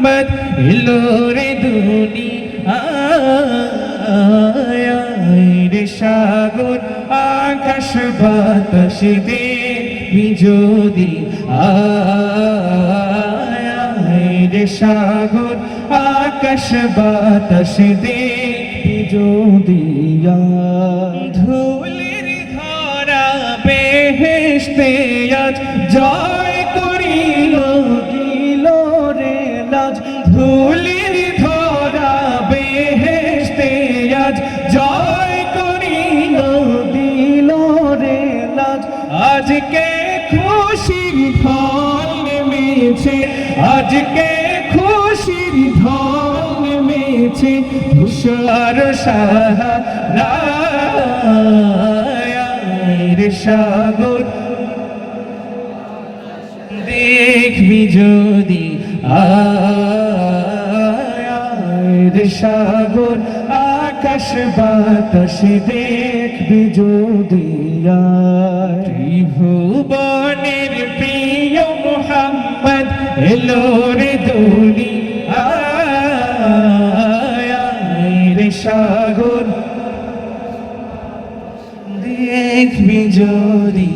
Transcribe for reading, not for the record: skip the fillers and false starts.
মোহাম্মদ এলো রে দুনিয়ায় রে সাগর আকাশ বাতাস দেখবি যদি রে সাগর আকাশ বাতাস দেখবি যদি ধুলির ধরা বেহেশতে আজ জয় করিল দিল রে লাজ ধুলির ধরা বেহেশতে আজ জয় করিল দিল রে লাজ আজকে খুশির ঢল নেমেছে আজকে খুশির ঢল নেমেছে ধূসর সাহারায় সাগর দেখবি যদি সাগর আকাশ বাতাস দেখবি যদি ত্রিভুবনের প্রিয় মোহাম্মদ এলো রে দুনিয়ায় সাগর দেখবি যদি